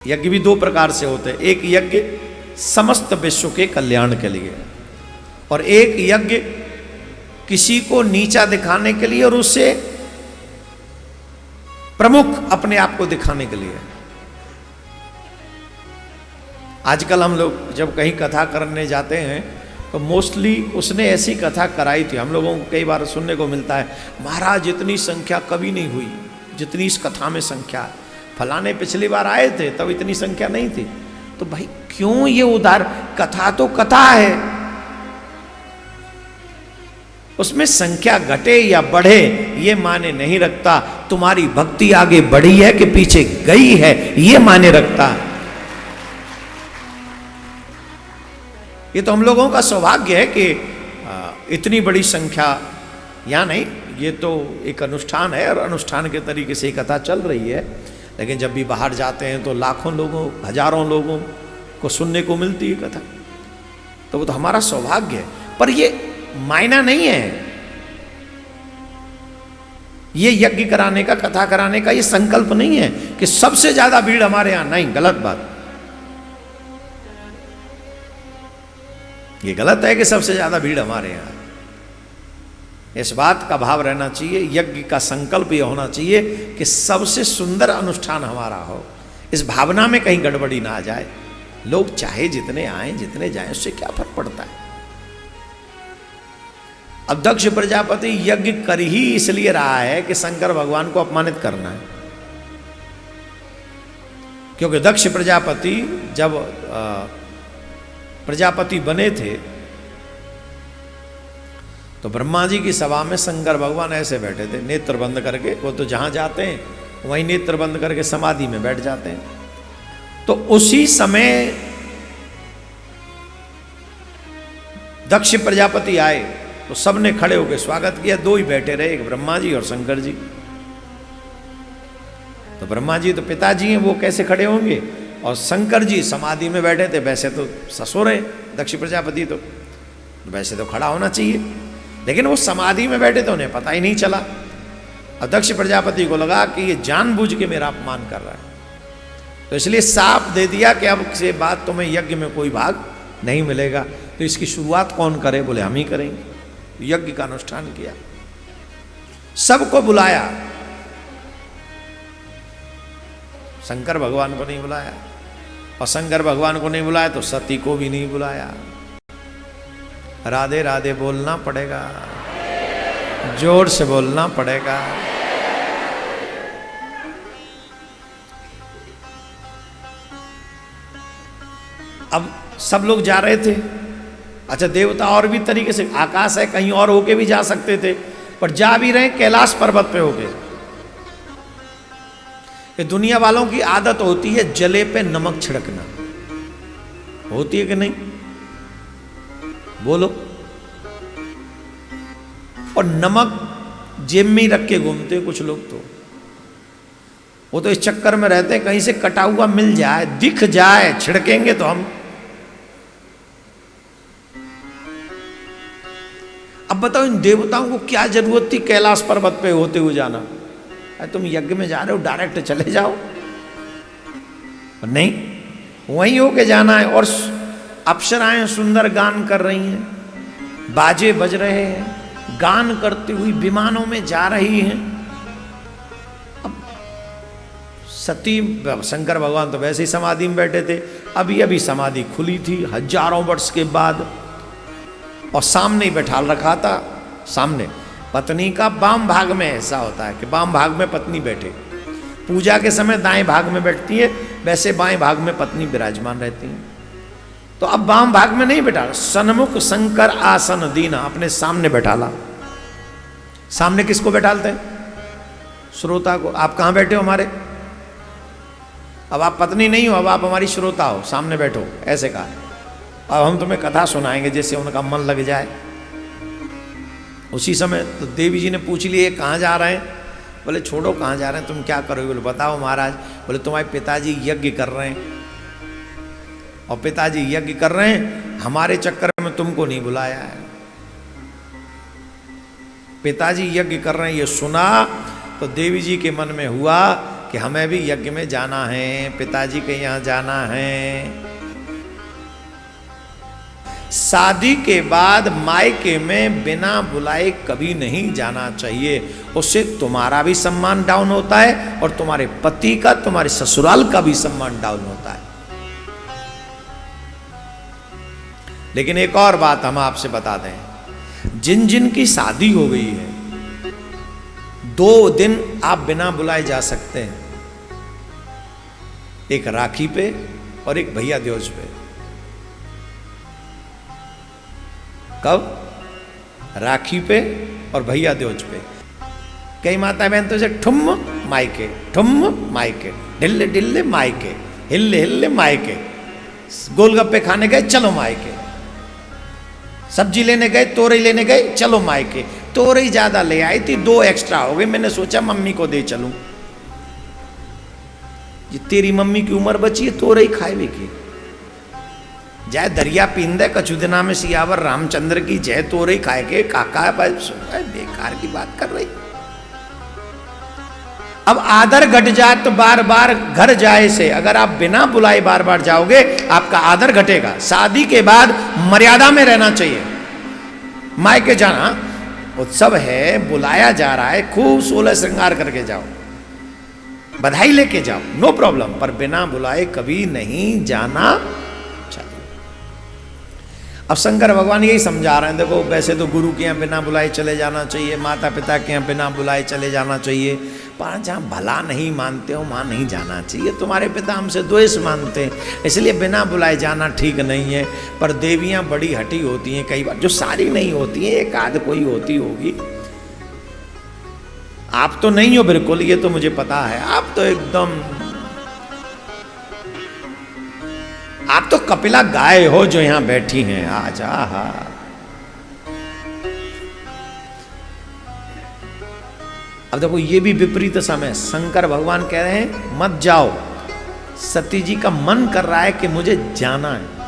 यज्ञ भी दो प्रकार से होते हैं। एक यज्ञ समस्त विश्व के कल्याण के लिए और एक यज्ञ किसी को नीचा दिखाने के लिए और उससे प्रमुख अपने आप को दिखाने के लिए। आजकल हम लोग जब कहीं कथा करने जाते हैं तो मोस्टली उसने ऐसी कथा कराई थी। हम लोगों को कई बार सुनने को मिलता है, महाराज इतनी संख्या कभी नहीं हुई जितनी इस कथा में संख्या है। फलाने पिछली बार आए थे तब इतनी संख्या नहीं थी। तो भाई क्यों ये उधार? कथा तो कथा है, उसमें संख्या घटे या बढ़े ये माने नहीं रखता। तुम्हारी भक्ति आगे बढ़ी है कि पीछे गई है ये माने रखता है। ये तो हम लोगों का सौभाग्य है कि इतनी बड़ी संख्या या नहीं, ये तो एक अनुष्ठान है और अनुष्ठान के तरीके से कथा चल रही है। लेकिन जब भी बाहर जाते हैं तो लाखों लोगों, हजारों लोगों को सुनने को मिलती है कथा, तो वो तो हमारा सौभाग्य है। पर ये मायना नहीं है, ये यज्ञ कराने का, कथा कराने का ये संकल्प नहीं है कि सबसे ज्यादा भीड़ हमारे यहां। नहीं, गलत बात। ये गलत है कि सबसे ज्यादा भीड़ हमारे यहां। इस बात का भाव रहना चाहिए, यज्ञ का संकल्प यह होना चाहिए कि सबसे सुंदर अनुष्ठान हमारा हो। इस भावना में कहीं गड़बड़ी ना आ जाए। लोग चाहे जितने आए जितने जाएं, उससे क्या फर्क पड़ता है। अब दक्ष प्रजापति यज्ञ कर ही इसलिए रहा है कि शंकर भगवान को अपमानित करना है। क्योंकि दक्ष प्रजापति जब प्रजापति बने थे तो ब्रह्मा जी की सभा में शंकर भगवान ऐसे बैठे थे, नेत्र बंद करके। वो तो जहां जाते हैं वहीं नेत्र बंद करके समाधि में बैठ जाते हैं। तो उसी समय दक्ष प्रजापति आए तो सबने खड़े होकर स्वागत किया। दो ही बैठे रहे, एक ब्रह्मा जी और शंकर जी। तो ब्रह्मा जी तो पिताजी हैं, वो कैसे खड़े होंगे? और शंकर जी समाधि में बैठे थे। वैसे तो ससुर है दक्ष प्रजापति, तो वैसे तो खड़ा होना चाहिए, लेकिन वो समाधि में बैठे तो उन्हें पता ही नहीं चला। और दक्ष प्रजापति को लगा कि ये जानबूझ के मेरा अपमान कर रहा है, तो इसलिए साफ दे दिया कि अब से बात तुम्हें यज्ञ में कोई भाग नहीं मिलेगा। तो इसकी शुरुआत कौन करे? बोले हम ही करेंगे। यज्ञ का अनुष्ठान किया, सबको बुलाया, शंकर भगवान को नहीं बुलाया। और शंकर भगवान को नहीं बुलाया तो सती को भी नहीं बुलाया। राधे राधे बोलना पड़ेगा, जोर से बोलना पड़ेगा। अब सब लोग जा रहे थे। अच्छा, देवता और भी तरीके से, आकाश है कहीं और होके भी जा सकते थे, पर जा भी रहे कैलाश पर्वत पे होके। ये दुनिया वालों की आदत होती है जले पे नमक छिड़कना, होती है कि नहीं? बोलो। और नमक जेब में ही रख के घूमते हैं कुछ लोग। तो वो तो इस चक्कर में रहते हैं कहीं से कटा हुआ मिल जाए, दिख जाए, छिड़केंगे तो हम। अब बताओ इन देवताओं को क्या जरूरत थी कैलाश पर्वत पे होते हुए जाना? तुम यज्ञ में जा रहे हो, डायरेक्ट चले जाओ। नहीं, वहीं होके जाना है। और अप्सराएं सुंदर गान कर रही हैं, बाजे बज रहे हैं, गान करती हुई विमानों में जा रही हैं। अब सती, शंकर भगवान तो वैसे ही समाधि में बैठे थे, अभी समाधि खुली थी हजारों वर्ष के बाद। और सामने ही बैठा रखा था, सामने पत्नी का बाम भाग में ऐसा होता है कि बाम भाग में पत्नी बैठे। पूजा के समय दाएं भाग में बैठती है, वैसे बाएं भाग में पत्नी विराजमान रहती है। तो अब बाम भाग में नहीं बैठा, सन्मुख शंकर आसन दीना, अपने सामने बैठाला। सामने किसको बैठालते हैं? श्रोता को। आप कहाँ बैठे हो हमारे? अब आप पत्नी नहीं हो, अब आप हमारी श्रोता हो, सामने बैठो, ऐसे कहा। अब हम तुम्हें कथा सुनाएंगे जिससे उनका मन लग जाए। उसी समय तो देवी जी ने पूछ लिया कहाँ जा रहे हैं? बोले छोड़ो कहाँ जा रहे हैं, तुम क्या करोगे? बोले बताओ महाराज। बोले तुम्हारे पिताजी यज्ञ कर रहे हैं, और पिताजी यज्ञ कर रहे हैं, हमारे चक्कर में तुमको नहीं बुलाया है। पिताजी यज्ञ कर रहे हैं ये सुना तो देवी जी के मन में हुआ कि हमें भी यज्ञ में जाना है, पिताजी के यहाँ जाना है। शादी के बाद मायके में बिना बुलाए कभी नहीं जाना चाहिए। उससे तुम्हारा भी सम्मान डाउन होता है और तुम्हारे पति का, तुम्हारे ससुराल का भी सम्मान डाउन होता है। लेकिन एक और बात हम आपसे बता दें, जिन जिन की शादी हो गई है 2 दिन आप बिना बुलाए जा सकते हैं, एक राखी पे और एक भैया दूज पे। कब? राखी पे और भैया दूज पे। कई माता बहन तो ठुम मायके, ठुम मायके, ढिल्ले ढिल्ले मायके, हिल्ले हिल्ले मायके, गोलगप्पे खाने गए चलो मायके, सब्जी लेने गए, तोरई लेने गए, चलो मायके। तोरई ज्यादा ले आई थी, 2 एक्स्ट्रा हो गई, मैंने सोचा मम्मी को दे चलूं। ये तेरी मम्मी की उम्र बची है तोरई खाए की? जय दरिया पींदे कछु दिना में सियावर रामचंद्र की जय, तोरई खाए के काका बेकार की बात कर रही। अब आदर घट जाए तो बार बार घर जाए से, अगर आप बिना बुलाए बार बार जाओगे आपका आदर घटेगा। शादी के बाद मर्यादा में रहना चाहिए। मायके जाना उत्सव है, बुलाया जा रहा है, खूब 16 श्रृंगार करके जाओ, बधाई लेके जाओ, नो प्रॉब्लम, पर बिना बुलाए कभी नहीं जाना चाहिए। अब शंकर भगवान यही समझा रहे हैं, देखो वैसे तो गुरु के यहाँ बिना बुलाए चले जाना चाहिए, माता पिता के यहाँ बिना बुलाए चले जाना चाहिए, पर जहाँ भला नहीं मानते हो वहाँ नहीं जाना चाहिए। तुम्हारे पिता हमसे द्वेष मानते हैं, इसलिए बिना बुलाए जाना ठीक नहीं है। पर देवियाँ बड़ी हठी होती हैं कई बार, जो सारी नहीं होती हैं, एक आध कोई होती होगी। आप तो नहीं हो बिल्कुल, ये तो मुझे पता है, आप तो एकदम, आप तो कपिला गाय हो जो यहां बैठी हैं आज। आहा, अब देखो ये भी विपरीत समय। शंकर भगवान कह रहे हैं मत जाओ, सती जी का मन कर रहा है कि मुझे जाना है।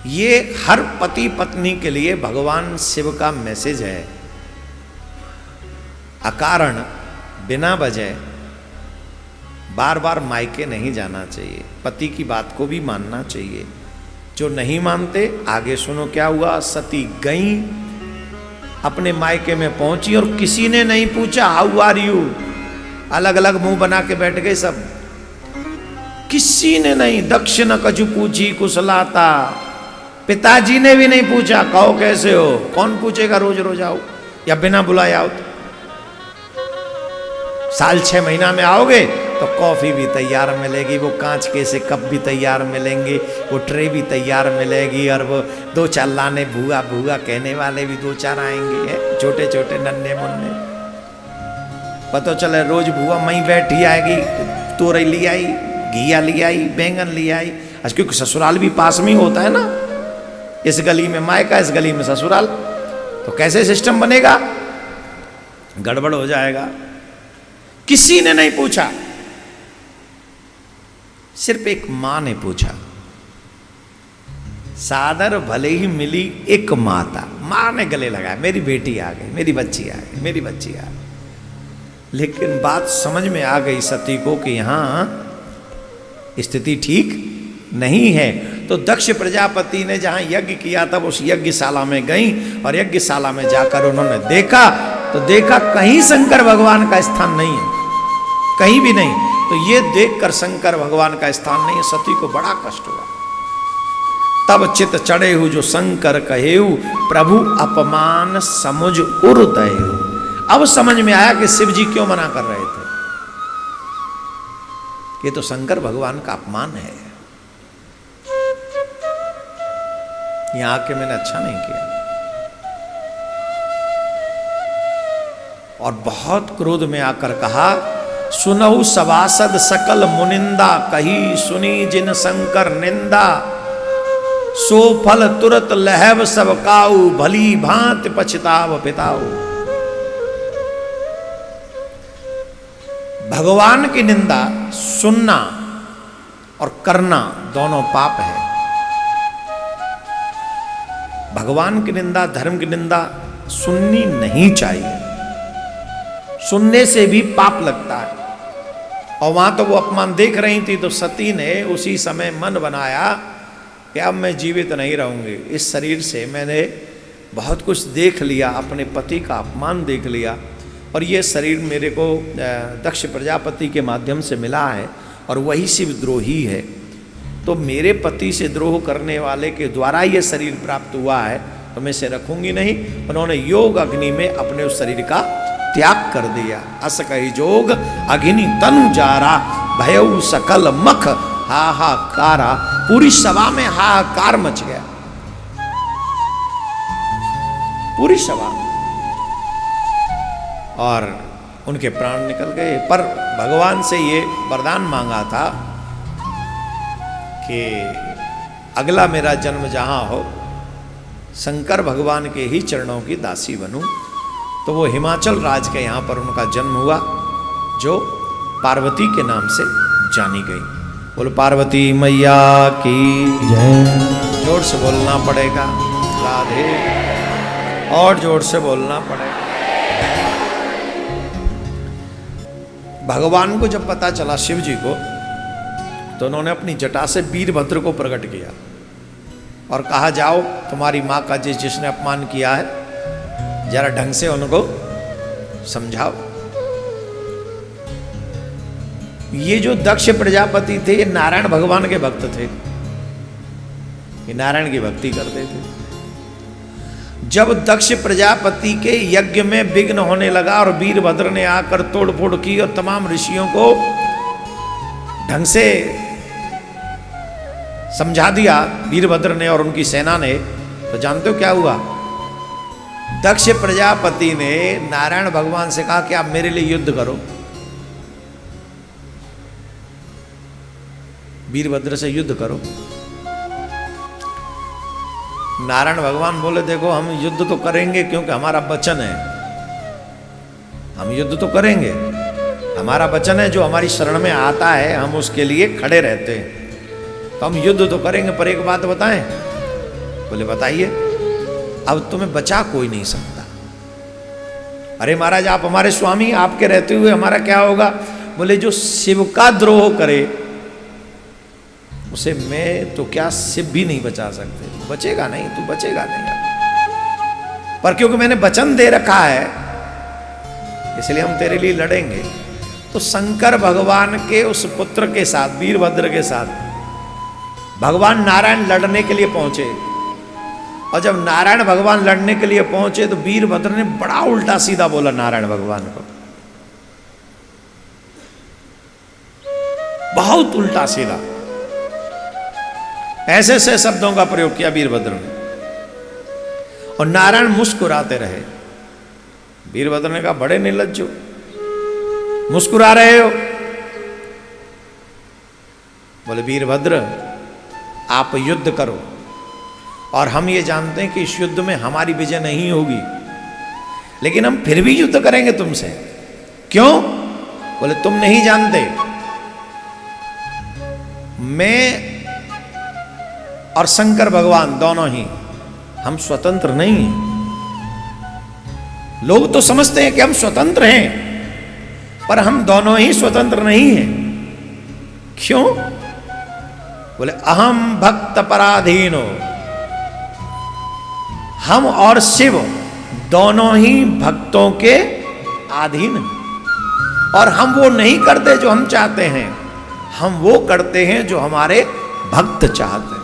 ये हर पति पत्नी के लिए भगवान शिव का मैसेज है। अकारण बिना वजह बार बार मायके नहीं जाना चाहिए, पति की बात को भी मानना चाहिए। जो नहीं मानते, आगे सुनो क्या हुआ। सती गई, अपने मायके में पहुंची और किसी ने नहीं पूछा हाउ आर यू, अलग अलग मुंह बना के बैठ गए सब, किसी ने नहीं। दक्ष न कछु पूछी कुशलाता, पिताजी ने भी नहीं पूछा कहो कैसे हो, कौन पूछेगा रोज रोज आओ या बिना बुलाए आओ। साल 6 महीना में आओगे तो कॉफी भी तैयार मिलेगी, वो कांच के से कप भी तैयार मिलेंगे, वो ट्रे भी तैयार मिलेगी, और वो 2-4 लाने भूआ भूआ कहने वाले भी 2-4 आएंगे, छोटे छोटे नन्हे मुन्ने। पता चले रोज भूआ मई बैठी आएगी, तोरई ले आई, घिया ले आई, बैंगन ले आई। क्योंकि ससुराल भी पास में ही होता है ना, इस गली में मायका, इस गली में ससुराल, तो कैसे सिस्टम बनेगा, गड़बड़ हो जाएगा। किसी ने नहीं पूछा, सिर्फ एक मां ने पूछा। सादर भले ही मिली एक माता, मां ने गले लगाया, मेरी बेटी आ गई, मेरी बच्ची आ गई, मेरी बच्ची आ गई। लेकिन बात समझ में आ गई सती को कि यहां स्थिति ठीक नहीं है। तो दक्ष प्रजापति ने जहां यज्ञ किया था उस यज्ञशाला में गई, और यज्ञशाला में जाकर उन्होंने देखा तो देखा कहीं शंकर भगवान का स्थान नहीं है, कहीं भी नहीं। तो ये देखकर शंकर भगवान का स्थान नहीं है, सती को बड़ा कष्ट हुआ। तब चित चढ़े हु जो शंकर कहेहु, प्रभु अपमान समुझ उर्दयु। अब समझ में आया कि शिव जी क्यों मना कर रहे थे, ये तो शंकर भगवान का अपमान है। यहां आके मैंने अच्छा नहीं किया, और बहुत क्रोध में आकर कहा, सुनहु सभासद सकल मुनिंदा, कही सुनी जिन शंकर निंदा, सो फल तुरत लहब सब काऊ, भली भांति पछताव पिताऊ। भगवान की निंदा सुनना और करना दोनों पाप है। भगवान की निंदा, धर्म की निंदा सुननी नहीं चाहिए। सुनने से भी पाप लगता है। और वहां तो वो अपमान देख रही थी, तो सती ने उसी समय मन बनाया कि अब मैं जीवित नहीं रहूंगी, इस शरीर से मैंने बहुत कुछ देख लिया, अपने पति का अपमान देख लिया, और ये शरीर मेरे को दक्ष प्रजापति के माध्यम से मिला है, और वही शिवद्रोही है, तो मेरे पति से द्रोह करने वाले के द्वारा ये शरीर प्राप्त हुआ है, तो मैं इसे रखूंगी नहीं। उन्होंने योग अग्नि में अपने उस शरीर का त्याग कर दिया। अस कही जोग अग्नि तनु जारा, भयउ सकल मख हाहाकारा। पूरी सभा में हाहाकार मच गया, पूरी सभा, और उनके प्राण निकल गए। पर भगवान से ये वरदान मांगा था कि अगला मेरा जन्म जहां हो, शंकर भगवान के ही चरणों की दासी बनूं। तो वो हिमाचल राज के यहाँ पर उनका जन्म हुआ, जो पार्वती के नाम से जानी गई। बोलो पार्वती मैया की जय। जोर से बोलना पड़ेगा राधे, और जोर से बोलना पड़ेगा। भगवान को जब पता चला शिव जी को, तो उन्होंने अपनी जटा से वीरभद्र को प्रकट किया और कहा, जाओ तुम्हारी माँ का जिसने अपमान किया है, जरा ढंग से उनको समझाओ। ये जो दक्ष प्रजापति थे, ये नारायण भगवान के भक्त थे, ये नारायण की भक्ति करते थे। जब दक्ष प्रजापति के यज्ञ में विघ्न होने लगा और वीरभद्र ने आकर तोड़फोड़ की और तमाम ऋषियों को ढंग से समझा दिया वीरभद्र ने और उनकी सेना ने, तो जानते हो क्या हुआ? दक्ष प्रजापति ने नारायण भगवान से कहा कि आप मेरे लिए युद्ध करो। वीरभद्र से युद्ध करो। नारायण भगवान बोले, देखो हम युद्ध तो करेंगे क्योंकि हमारा वचन है, हम युद्ध तो करेंगे, हमारा वचन है, जो हमारी शरण में आता है हम उसके लिए खड़े रहते हैं, तो हम युद्ध तो करेंगे। पर एक बात बताएं। बोले बताइए। अब तुम्हें बचा कोई नहीं सकता। अरे महाराज आप हमारे स्वामी, आपके रहते हुए हमारा क्या होगा? बोले जो शिव का द्रोह करे उसे मैं तो क्या शिव भी नहीं बचा सकते। बचेगा नहीं, तू बचेगा नहीं। पर क्योंकि मैंने वचन दे रखा है इसलिए हम तेरे लिए लड़ेंगे। तो शंकर भगवान के उस पुत्र के साथ, वीरभद्र के साथ भगवान नारायण लड़ने के लिए पहुंचे। और जब नारायण भगवान लड़ने के लिए पहुंचे तो वीरभद्र ने बड़ा उल्टा सीधा बोला नारायण भगवान को, बहुत उल्टा सीधा, ऐसे ऐसे शब्दों का प्रयोग किया वीरभद्र ने। और नारायण मुस्कुराते रहे। वीरभद्र ने कहा, बड़े निर्लज्ज हो, मुस्कुरा रहे हो। बोले वीरभद्र आप युद्ध करो, और हम ये जानते हैं कि इस युद्ध में हमारी विजय नहीं होगी, लेकिन हम फिर भी युद्ध करेंगे तुमसे। क्यों? बोले तुम नहीं जानते, मैं और शंकर भगवान दोनों ही हम स्वतंत्र नहीं हैं। लोग तो समझते हैं कि हम स्वतंत्र हैं, पर हम दोनों ही स्वतंत्र नहीं हैं। क्यों? बोले अहम भक्त पराधीनो, हम और शिव दोनों ही भक्तों के अधीन हैं। और हम वो नहीं करते जो हम चाहते हैं, हम वो करते हैं जो हमारे भक्त चाहते हैं।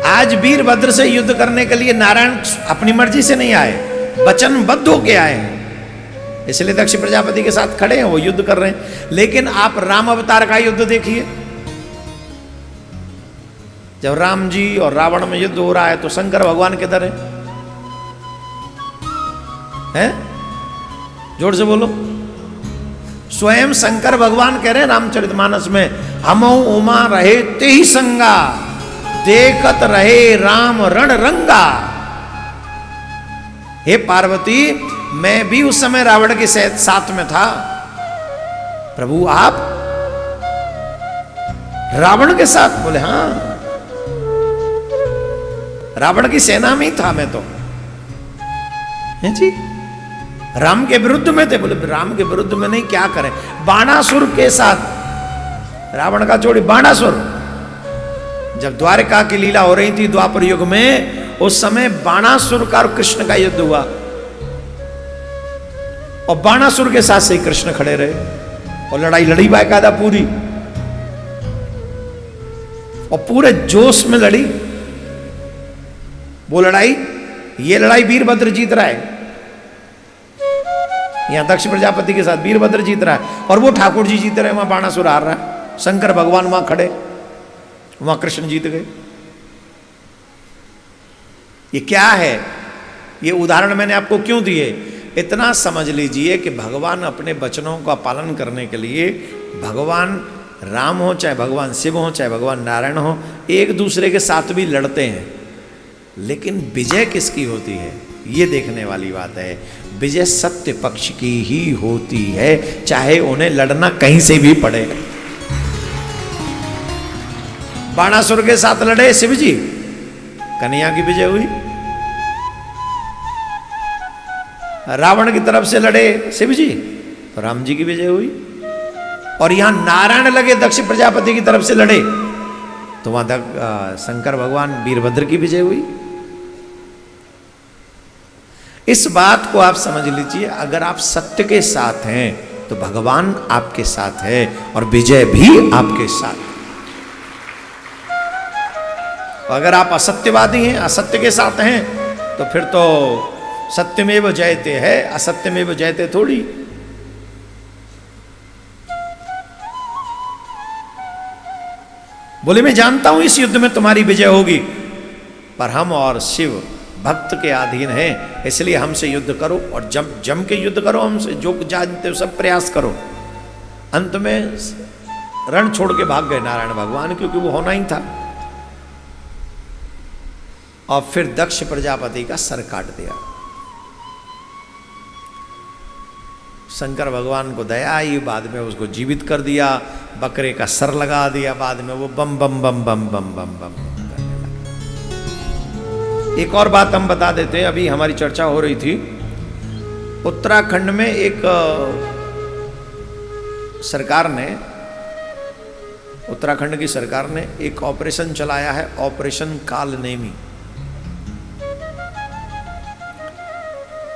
आज वीरभद्र से युद्ध करने के लिए नारायण अपनी मर्जी से नहीं आए, वचनबद्ध होके आए हैं। इसलिए दक्ष प्रजापति के साथ खड़े हैं, वो युद्ध कर रहे हैं। लेकिन आप राम अवतार का युद्ध देखिए, जब राम जी और रावण में युद्ध हो रहा है तो शंकर भगवान किधर है? जोर से बोलो। स्वयं शंकर भगवान कह रहे हैं रामचरितमानस में, हम उमा रहे ते ही संगा, देखत रहे राम रण रंगा। हे पार्वती, मैं भी उस समय रावण के साथ में था। प्रभु आप रावण के साथ? बोले हाँ, रावण की सेना में ही था मैं तो। है जी। राम के विरुद्ध में थे, बोले राम के विरुद्ध में नहीं, क्या करें। बाणासुर के साथ, रावण का जोड़ी बाणासुर, जब द्वारका की लीला हो रही थी द्वापर युग में, उस समय बाणासुर का और कृष्ण का युद्ध हुआ, और बाणासुर के साथ से कृष्ण खड़े रहे और लड़ाई लड़ी बाकायदा पूरी, और पूरे जोश में लड़ी वो लड़ाई। ये लड़ाई वीरभद्र जीत रहा है, यहां दक्ष प्रजापति के साथ वीरभद्र जीत रहा है, और वो ठाकुर जी जीत रहे हैं, वहां बाणासुर हार रहा है। शंकर भगवान वहां खड़े, वहां कृष्ण जीत गए। ये क्या है? ये उदाहरण मैंने आपको क्यों दिए? इतना समझ लीजिए कि भगवान अपने वचनों का पालन करने के लिए, भगवान राम हो चाहे भगवान शिव हो चाहे भगवान नारायण हो, एक दूसरे के साथ भी लड़ते हैं, लेकिन विजय किसकी होती है ये देखने वाली बात है। विजय सत्य पक्ष की ही होती है, चाहे उन्हें लड़ना कहीं से भी पड़े। बाणासुर के साथ लड़े शिव जी, कन्हैया की विजय हुई। रावण की तरफ से लड़े शिव जी, तो राम जी की विजय हुई। और यहां नारायण लगे दक्ष प्रजापति की तरफ से लड़े, तो वहां शंकर भगवान वीरभद्र की विजय हुई। इस बात को आप समझ लीजिए, अगर आप सत्य के साथ हैं तो भगवान आपके साथ है और विजय भी आपके साथ। अगर आप असत्यवादी हैं, असत्य के साथ हैं, तो फिर तो सत्यमेव जयते है, असत्यमेव जयते थोड़ी। बोले मैं जानता हूं इस युद्ध में तुम्हारी विजय होगी, पर हम और शिव भक्त के अधीन हैं, इसलिए हमसे युद्ध करो और जम के युद्ध करो, हमसे जो जानते हो सब प्रयास करो। अंत में रण छोड़ के भाग गए नारायण भगवान, क्योंकि वो होना ही था। और फिर दक्ष प्रजापति का सर काट दिया। शंकर भगवान को दया आई, बाद में उसको जीवित कर दिया, बकरे का सर लगा दिया, बाद में वो बम बम बम बम बम बम बम करने लगा। एक और बात हम बता देते हैं, अभी हमारी चर्चा हो रही थी, उत्तराखंड में एक सरकार ने, उत्तराखंड की सरकार ने एक ऑपरेशन चलाया है, ऑपरेशन कालनेमी।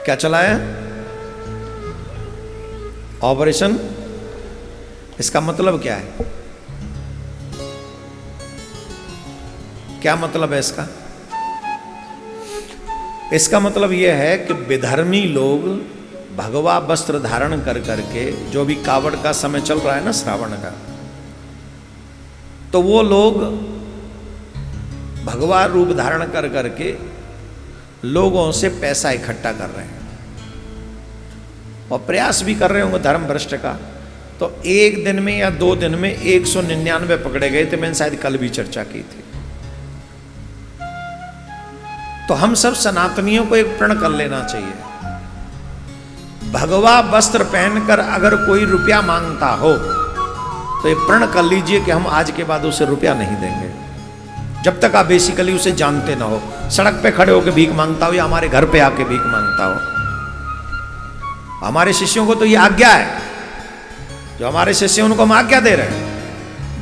क्या चलाया? ऑपरेशन, इसका मतलब क्या है? क्या मतलब है इसका? इसका मतलब यह है कि विधर्मी लोग भगवा वस्त्र धारण कर करके, जो भी कावड़ का समय चल रहा है ना श्रावण का, तो वो लोग भगवा रूप धारण कर करके लोगों से पैसा इकट्ठा कर रहे हैं और प्रयास भी कर रहे होंगे धर्म भ्रष्ट का। तो एक दिन में या 2 दिन में 199 पकड़े गए थे, मैंने शायद कल भी चर्चा की थी। तो हम सब सनातनियों को एक प्रण कर लेना चाहिए, भगवा वस्त्र पहनकर अगर कोई रुपया मांगता हो तो ये प्रण कर लीजिए कि हम आज के बाद उसे रुपया नहीं देंगे, जब तक आप बेसिकली उसे जानते ना हो। सड़क पे खड़े होकर भीख मांगता हो या हमारे घर पे आके भीख मांगता हो। हमारे शिष्यों को तो ये आज्ञा है, जो हमारे शिष्य उनको हम आज्ञा दे रहे हैं,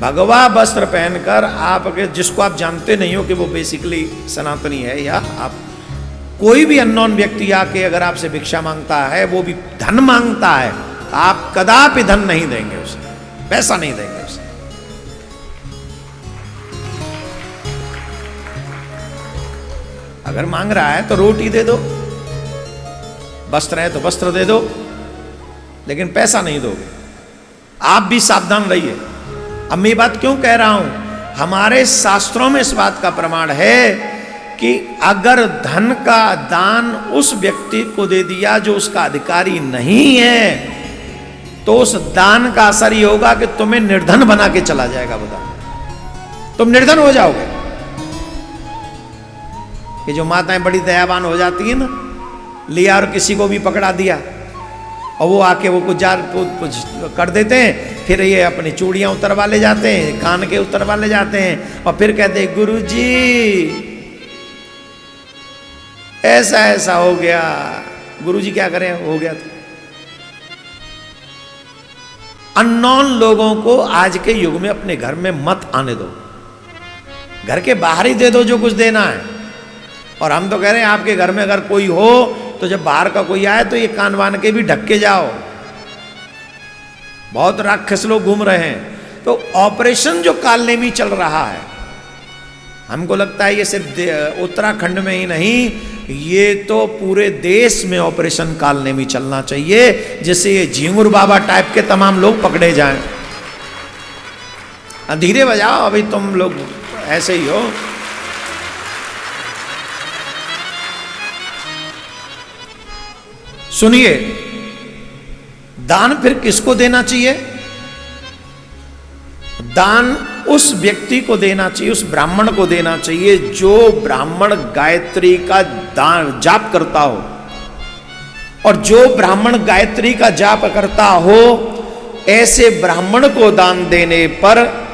भगवा वस्त्र पहनकर आप अगर जिसको आप जानते नहीं हो कि वो बेसिकली सनातनी है, या आप कोई भी अननोन व्यक्ति आके अगर आपसे भिक्षा मांगता है, वो भी धन मांगता है, आप कदापि धन नहीं देंगे उसे, पैसा नहीं देंगे उसे। अगर मांग रहा है तो रोटी दे दो, वस्त्र है तो वस्त्र दे दो, लेकिन पैसा नहीं दोगे। आप भी सावधान रहिए। अब मैं ये बात क्यों कह रहा हूं? हमारे शास्त्रों में इस बात का प्रमाण है कि अगर धन का दान उस व्यक्ति को दे दिया जो उसका अधिकारी नहीं है, तो उस दान का असर ये होगा कि तुम्हें निर्धन बना के चला जाएगा वो दान, तुम निर्धन हो जाओगे। ये जो माताएं बड़ी दयावान हो जाती है ना, लिया और किसी को भी पकड़ा दिया और वो आके वो कुछ कर देते हैं, फिर ये अपनी चूड़ियां उतरवा ले जाते हैं, कान के उतरवा ले जाते हैं, और फिर कहते हैं गुरुजी ऐसा ऐसा हो गया, गुरुजी क्या करें, हो गया था। अननोन लोगों को आज के युग में अपने घर में मत आने दो, घर के बाहर ही दे दो जो कुछ देना है। और हम तो कह रहे हैं आपके घर में अगर कोई हो तो जब बाहर का कोई आए तो ये कान वान के भी ढक के जाओ। बहुत राक्षस लोग घूम रहे हैं। तो ऑपरेशन जो कालनेमी चल रहा है, हमको लगता है ये सिर्फ उत्तराखंड में ही नहीं, ये तो पूरे देश में ऑपरेशन कालनेमी चलना चाहिए, जिससे ये झिंगुर बाबा टाइप के तमाम लोग पकड़े जाएं। धीरे बजाओ, अभी तुम लोग ऐसे ही हो। सुनिए, दान फिर किसको देना चाहिए? दान उस व्यक्ति को देना चाहिए, उस ब्राह्मण को देना चाहिए जो ब्राह्मण गायत्री का दान जाप करता हो। और जो ब्राह्मण गायत्री का जाप करता हो, ऐसे ब्राह्मण को दान देने पर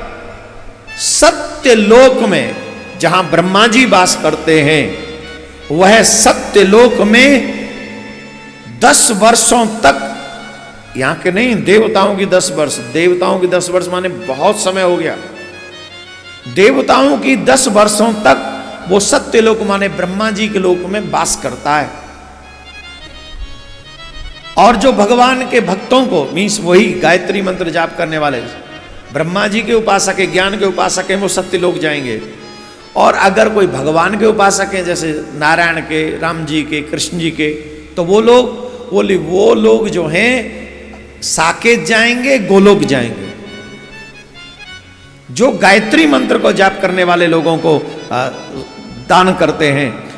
सत्यलोक में, जहां ब्रह्मा जी वास करते हैं, वह सत्यलोक में 10 वर्षों तक, यहां के नहीं देवताओं की 10 वर्ष, देवताओं की 10 वर्ष माने बहुत समय हो गया, देवताओं की 10 वर्षों तक वो सत्यलोक माने ब्रह्मा जी के लोक में वास करता है। और जो भगवान के भक्तों को, मीन्स वही गायत्री मंत्र जाप करने वाले ब्रह्मा जी के उपासक है, ज्ञान के उपासक हैं, वो सत्यलोक जाएंगे। और अगर कोई भगवान के उपासक हैं, जैसे नारायण के, राम जी के, कृष्ण जी के, तो वो लोग जो हैं साकेत जाएंगे, गोलोक जाएंगे। जो गायत्री मंत्र को जाप करने वाले लोगों को दान करते हैं,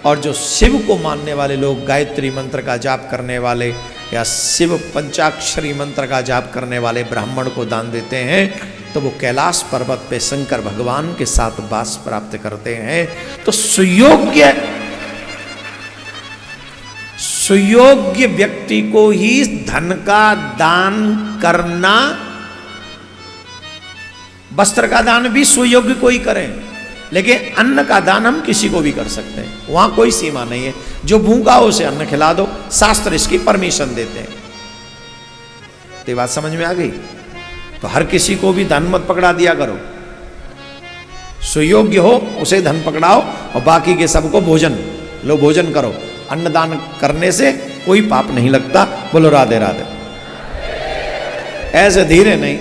और जो शिव को मानने वाले लोग गायत्री मंत्र का जाप करने वाले या शिव पंचाक्षरी मंत्र का जाप करने वाले ब्राह्मण को दान देते हैं, तो वो कैलाश पर्वत पे शंकर भगवान के साथ वास प्राप्त करते हैं। तो सुयोग्य व्यक्ति को ही धन का दान करना, वस्त्र का दान भी सुयोग्य को ही करें, लेकिन अन्न का दान हम किसी को भी कर सकते हैं, वहां कोई सीमा नहीं है। जो भूखा हो उसे अन्न खिला दो, शास्त्र इसकी परमिशन देते हैं। तो ये बात समझ में आ गई? तो हर किसी को भी धन मत पकड़ा दिया करो, सुयोग्य हो उसे धन पकड़ाओ, और बाकी के सबको भोजन लो, भोजन करो। अन्नदान करने से कोई पाप नहीं लगता। बोलो राधे राधे। ऐसे धीरे नहीं,